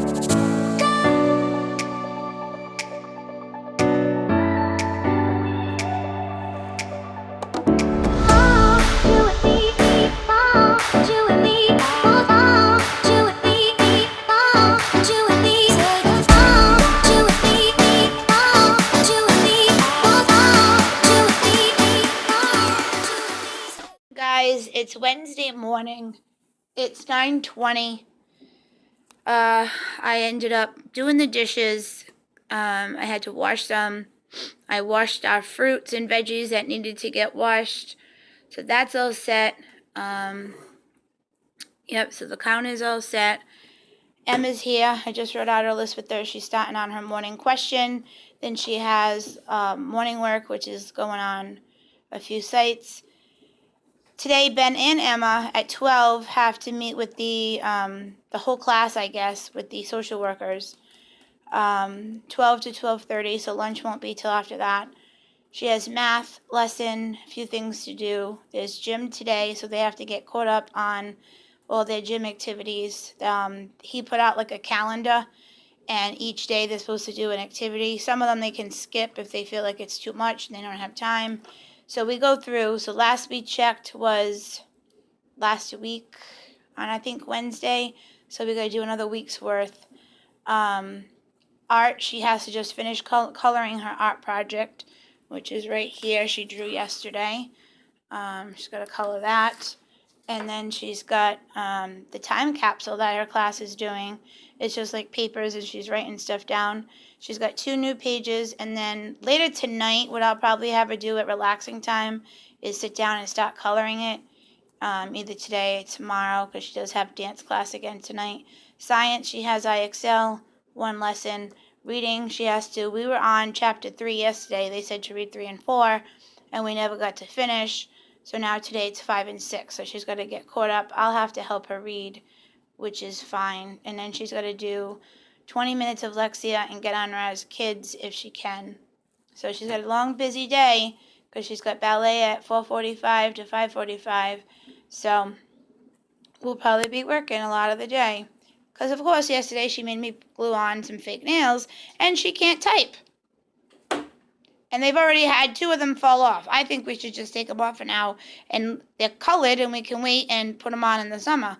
Guys, it's Wednesday morning. It's 9:20. I ended up doing the dishes. I had to wash them. I washed our fruits and veggies that needed to get washed. So that's all set. Yep, so the counter's all set. Emma's here. I just wrote out her list with her. She's starting on her morning question. Then she has morning work, which is going on a few sites. Today, Ben and Emma at 12 have to meet with the whole class, I guess, with the social workers. 12 to 12:30, so lunch won't be till after that. She has math lesson, a few things to do. There's gym today, so they have to get caught up on all their gym activities. He put out like a calendar, and each day they're supposed to do an activity. Some of them they can skip if they feel like it's too much and they don't have time. So we go through. So last we checked was last week on, I think, Wednesday. So we got to do another week's worth. Art, she has to just finish coloring her art project, which is right here. She drew yesterday. She's got to color that. And then she's got the time capsule that her class is doing. It's just like papers and she's writing stuff down. She's got 2 new pages. And then later tonight, what I'll probably have her do at relaxing time is sit down and start coloring it. Either today or tomorrow, because she does have dance class again tonight. Science, she has IXL, 1 lesson. Reading, she has to. We were on chapter 3 yesterday. They said to read 3 and 4, and we never got to finish. So now today it's 5 and 6. So she's got to get caught up. I'll have to help her read, which is fine. And then she's got to do 20 minutes of Lexia and get on her as kids if she can. So she's got a long, busy day because she's got ballet at 4:45 to 5:45. So we'll probably be working a lot of the day. Because, of course, yesterday she made me glue on some fake nails, and she can't type. And they've already had 2 of them fall off. I think we should just take them off for now, and they're colored, and we can wait and put them on in the summer.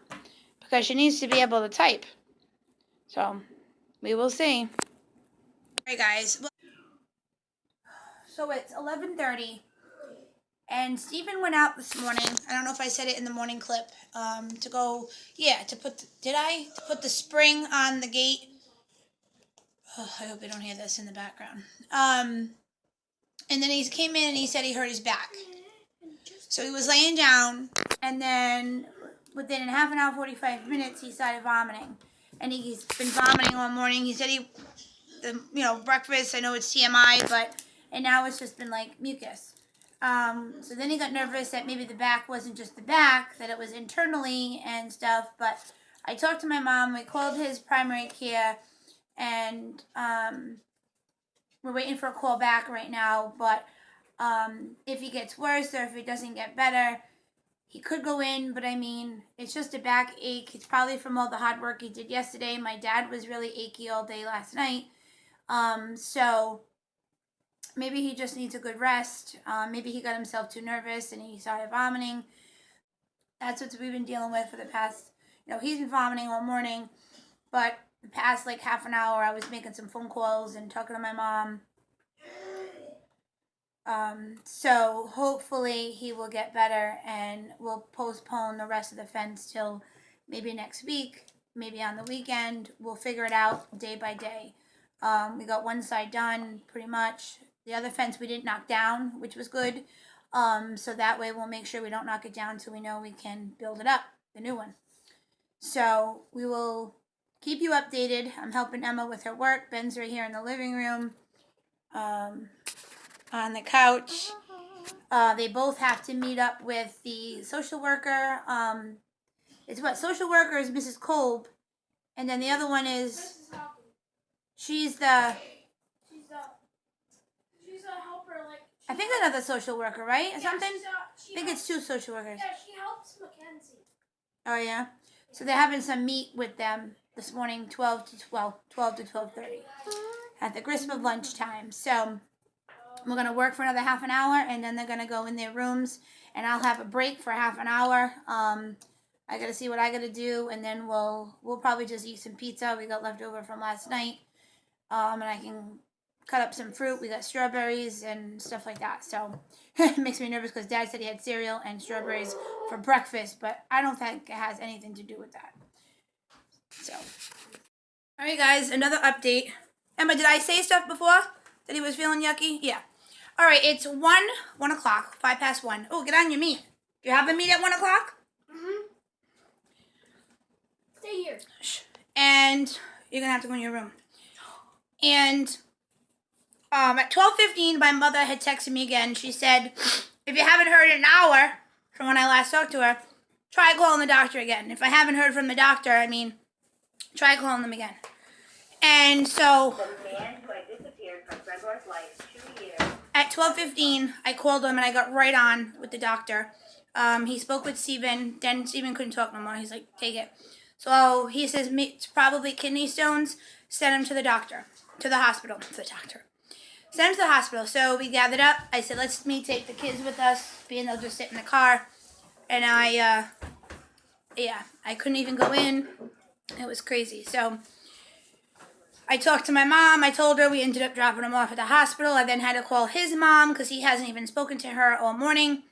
Because she needs to be able to type. So, we will see. All right, guys. So it's 11:30. And Stephen went out this morning. I don't know if I said it in the morning clip. To go, to put. To put the spring on the gate. Oh, I hope you don't hear this in the background. And then he came in and he said he hurt his back. So he was laying down, and then within half an hour, 45 minutes, he started vomiting. And he's been vomiting all morning. He said breakfast. I know it's TMI, and now it's just been like mucus. So then he got nervous that maybe the back wasn't just the back, that it was internally and stuff. But I talked to my mom. We called his primary care, and we're waiting for a call back right now. But if he gets worse or if it doesn't get better, he could go in. But I mean, it's just a back ache. It's probably from all the hard work he did yesterday. My dad was really achy all day last night. So maybe he just needs a good rest. Maybe he got himself too nervous and he started vomiting. That's what we've been dealing with for the past, he's been vomiting all morning. But the past like half an hour, I was making some phone calls and talking to my mom. So hopefully he will get better, and we'll postpone the rest of the fence till maybe next week, maybe on the weekend. We'll figure it out day by day. We got one side done pretty much. The other fence we didn't knock down, which was good. So that way we'll make sure we don't knock it down till we know we can build it up, the new one. So we will keep you updated. I'm helping Emma with her work. Ben's right here in the living room, on the couch. They both have to meet up with the social worker. Social worker is Mrs. Kolb, and then the other one is, she's a helper, I think another social worker, right? Or something? I think it's 2 social workers. Yeah, she helps Mackenzie. Oh, yeah? So they're having some meat with them this morning, 12 to 12:30 at the crisp of lunchtime. So we're going to work for another half an hour, and then they're going to go in their rooms, and I'll have a break for half an hour. I got to see what I got to do, and then we'll probably just eat some pizza we got left over from last night. And I can cut up some fruit. We got strawberries and stuff like that. So it makes me nervous because Dad said he had cereal and strawberries for breakfast, but I don't think it has anything to do with that. So, all right, guys, another update. Emma, did I say stuff before that he was feeling yucky? Yeah. All right, it's 1 o'clock, 1:05. Oh, get on your meat. Do you have a meet at 1 o'clock? Stay here. And you're gonna have to go in your room. And at 12:15, my mother had texted me again. She said, if you haven't heard in an hour from when I last talked to her, try calling the doctor again. If I haven't heard from the doctor, try calling them again. And so The man who had disappeared from Gregor's life 2 years. At 12:15, I called him and I got right on with the doctor. He spoke with Steven. Then Steven couldn't talk no more. He's like, take it. So he says it's probably kidney stones. Send him to the doctor, to the hospital, to the doctor. Send him to the hospital. So we gathered up. I said, let's take the kids with us, being they'll just sit in the car. And I couldn't even go in. It was crazy. So I talked to my mom. I told her we ended up dropping him off at the hospital. I then had to call his mom because he hasn't even spoken to her all morning.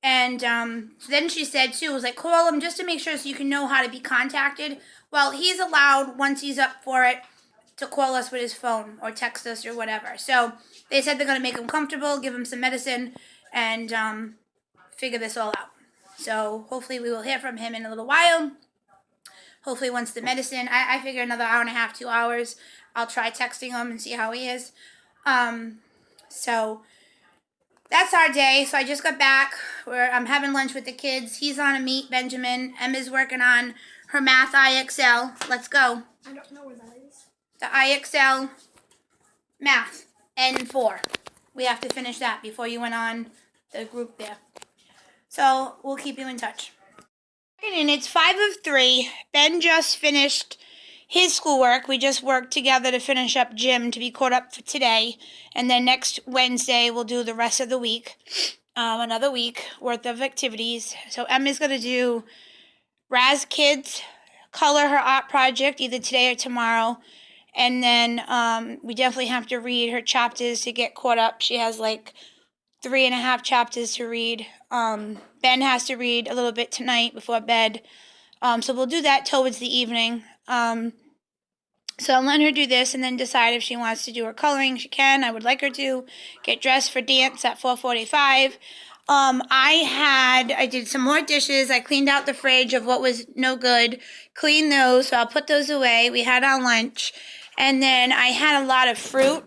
And then she said, too, was like, call him just to make sure so you can know how to be contacted. Well, he's allowed, once he's up for it, to call us with his phone or text us or whatever. So they said they're going to make him comfortable, give him some medicine, and figure this all out. So hopefully we will hear from him in a little while. Hopefully once the medicine, I figure another hour and a half, 2 hours, I'll try texting him and see how he is. So that's our day. So I just got back where I'm having lunch with the kids. He's on a meet, Benjamin. Emma's working on her math IXL. Let's go. I don't know where that is. The IXL math, N4. We have to finish that before you went on the group there. So we'll keep you in touch. And it's 5:03. Ben just finished his schoolwork. We just worked together to finish up gym to be caught up for today. And then next Wednesday, we'll do the rest of the week. Another week worth of activities. So Emma's going to do Raz Kids, color her art project either today or tomorrow. And then we definitely have to read her chapters to get caught up. She has like 3.5 chapters to read. Ben has to read a little bit tonight before bed. So we'll do that towards the evening. So I'm letting her do this and then decide if she wants to do her coloring. She can. I would like her to get dressed for dance at 4:45. I did some more dishes. I cleaned out the fridge of what was no good. Cleaned those, so I'll put those away. We had our lunch. And then I had a lot of fruit.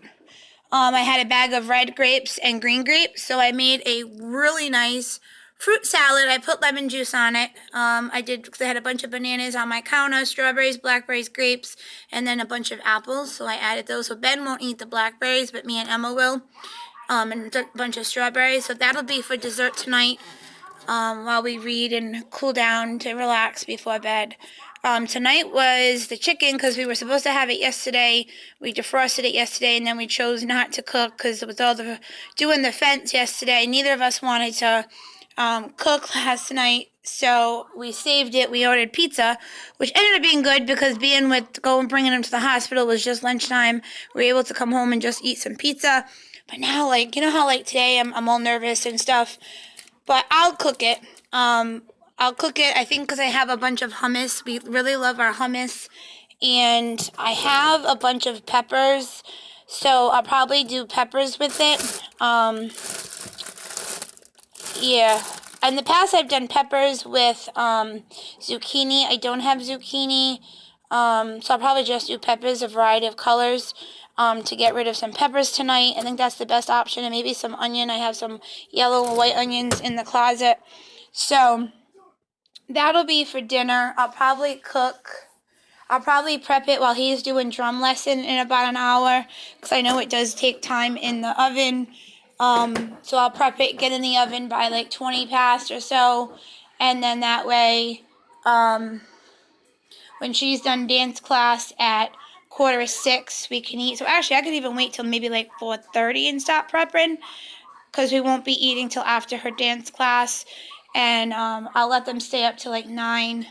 I had a bag of red grapes and green grapes, so I made a really nice fruit salad. I put lemon juice on it. Because I had a bunch of bananas on my counter, strawberries, blackberries, grapes, and then a bunch of apples. So I added those. So Ben won't eat the blackberries, but me and Emma will. And a bunch of strawberries. So that'll be for dessert tonight while we read and cool down to relax before bed. Tonight was the chicken because we were supposed to have it yesterday. We defrosted it yesterday, and then we chose not to cook because it was all doing the fence yesterday. Neither of us wanted to cook last night, so we saved it. We ordered pizza, which ended up being good because bringing him to the hospital was just lunchtime. We were able to come home and just eat some pizza. But now, you know how today I'm all nervous and stuff. But I'll cook it. I think, because I have a bunch of hummus. We really love our hummus. And I have a bunch of peppers, so I'll probably do peppers with it. Yeah. In the past, I've done peppers with zucchini. I don't have zucchini, so I'll probably just do peppers, a variety of colors, to get rid of some peppers tonight. I think that's the best option, and maybe some onion. I have some yellow and white onions in the closet. So that'll be for dinner. I'll probably prep it while he's doing drum lesson in about an hour, because I know it does take time in the oven. So I'll prep it, get in the oven by 20 past or so, and then that way, when she's done dance class at 5:45, we can eat. So actually, I could even wait till maybe like 4:30 and start prepping, because we won't be eating till after her dance class. And I'll let them stay up till like 9.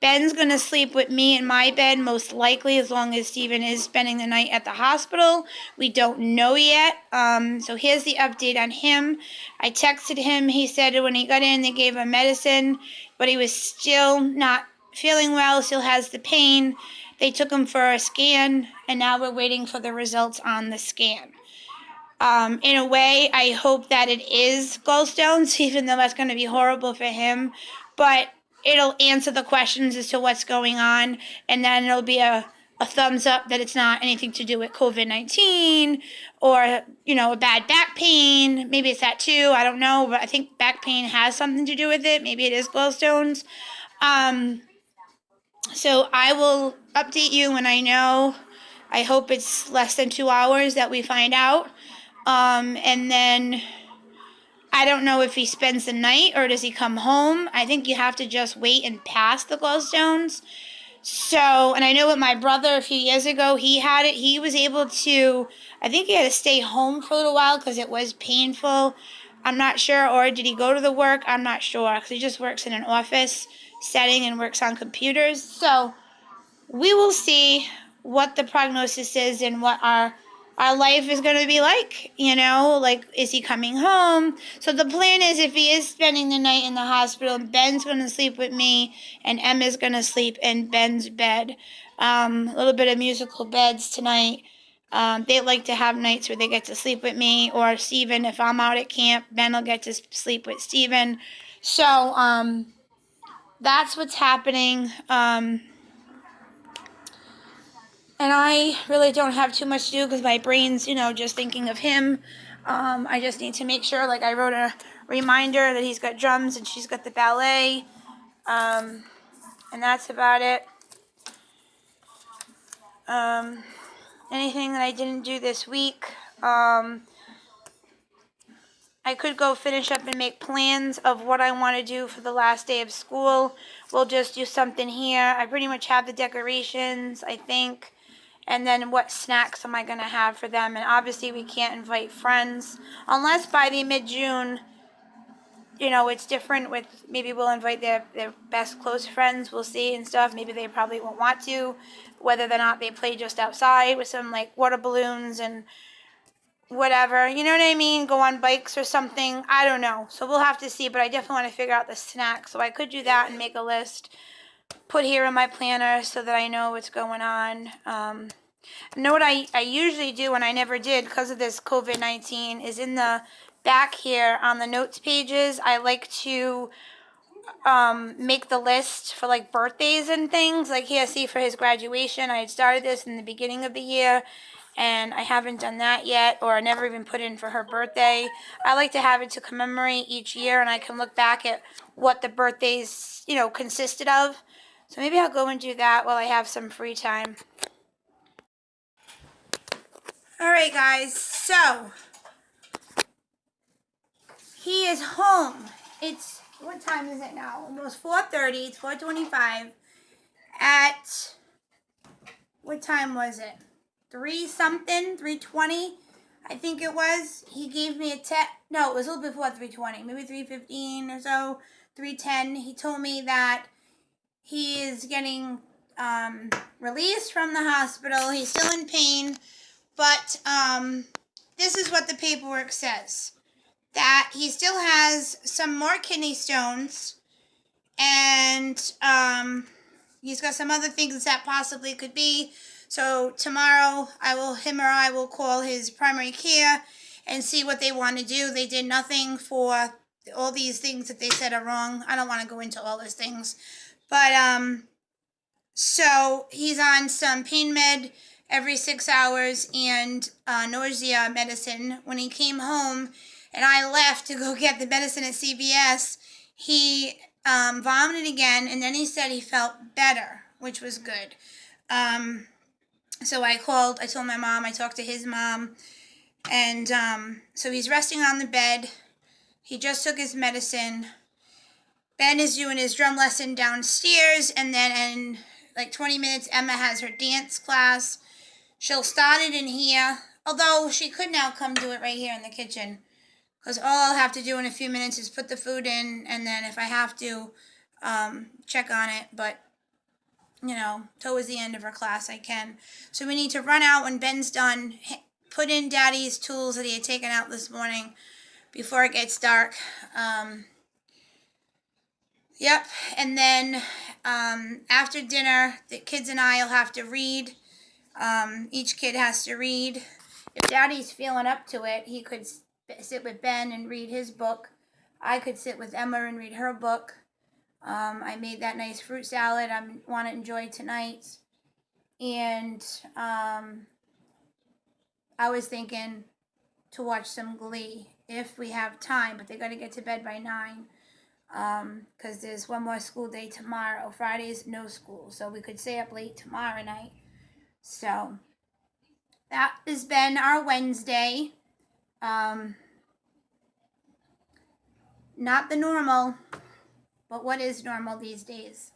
Ben's gonna sleep with me in my bed, most likely, as long as Steven is spending the night at the hospital. We don't know yet. So here's the update on him. I texted him. He said when he got in, they gave him medicine, but he was still not feeling well, still has the pain. They took him for a scan, and now we're waiting for the results on the scan. In a way, I hope that it is gallstones, even though that's going to be horrible for him. But it'll answer the questions as to what's going on, and then it'll be a thumbs up that it's not anything to do with COVID-19 or, you know, a bad back pain. Maybe it's that too. I don't know, but I think back pain has something to do with it. Maybe it is gallstones. So I will update you when I know. I hope it's less than 2 hours that we find out. And then I don't know if he spends the night or does he come home. I think you have to just wait and pass the gallstones. So, and I know with my brother a few years ago, he had it. He was able to, I think he had to stay home for a little while because it was painful. I'm not sure. Or did he go to the work? I'm not sure, because he just works in an office setting and works on computers. So we will see what the prognosis is and what our life is going to be like, you know, like, is he coming home? So the plan is, if he is spending the night in the hospital, Ben's going to sleep with me and Emma's going to sleep in Ben's bed. A little bit of musical beds tonight. They like to have nights where they get to sleep with me or Steven. If I'm out at camp, Ben will get to sleep with Steven. So that's what's happening. And I really don't have too much to do because my brain's, you know, just thinking of him. I just need to make sure, like, I wrote a reminder that he's got drums and she's got the ballet. And that's about it. Anything that I didn't do this week. I could go finish up and make plans of what I want to do for the last day of school. We'll just do something here. I pretty much have the decorations, I think. And then what snacks am I going to have for them? And obviously we can't invite friends unless by the mid-June, you know, it's different with, maybe we'll invite their best close friends. We'll see and stuff. Maybe they probably won't want to, whether or not they play just outside with some like water balloons and whatever. You know what I mean? Go on bikes or something. I don't know. So we'll have to see, but I definitely want to figure out the snacks. So I could do that and make a list, put here in my planner so that I know what's going on. Know what I usually do, and I never did because of this COVID-19, is in the back here on the notes pages, I like to make the list for like birthdays and things. Like here, see, for his graduation, I had started this in the beginning of the year, and I haven't done that yet, or I never even put in for her birthday. I like to have it to commemorate each year, and I can look back at what the birthdays, you know, consisted of. So maybe I'll go and do that while I have some free time. All right, guys, so he is home. It's, what time is it now? Almost 4:30. It's 4:25. At, what time was it? 3-something, 3:20, I think it was. He gave me a text. No, it was a little before 3:20, maybe 3:15 or so, 3:10. He told me that he is getting released from the hospital. He's still in pain. But this is what the paperwork says. That he still has some more kidney stones. And he's got some other things that possibly could be. So tomorrow, I will call his primary care and see what they want to do. They did nothing for all these things that they said are wrong. I don't want to go into all those things. But so he's on some pain med every 6 hours and nausea medicine. When he came home and I left to go get the medicine at CVS, he vomited again, and then he said he felt better, which was good. So I told my mom, I talked to his mom, and so he's resting on the bed. He just took his medicine. Ben is doing his drum lesson downstairs, and then like 20 minutes, Emma has her dance class. She'll start it in here, although she could now come do it right here in the kitchen. Because all I'll have to do in a few minutes is put the food in, and then if I have to, check on it. But, towards the end of her class, I can. So we need to run out when Ben's done, put in Daddy's tools that he had taken out this morning before it gets dark. Yep, and then after dinner, the kids and I will have to read. Each kid has to read. If Daddy's feeling up to it, he could sit with Ben and read his book. I could sit with Emma and read her book. I made that nice fruit salad I want to enjoy tonight. And I was thinking to watch some Glee if we have time, but they got to get to bed by 9. Because there's one more school day tomorrow. Friday's no school, so we could stay up late tomorrow night. So that has been our Wednesday. Not the normal, but what is normal these days?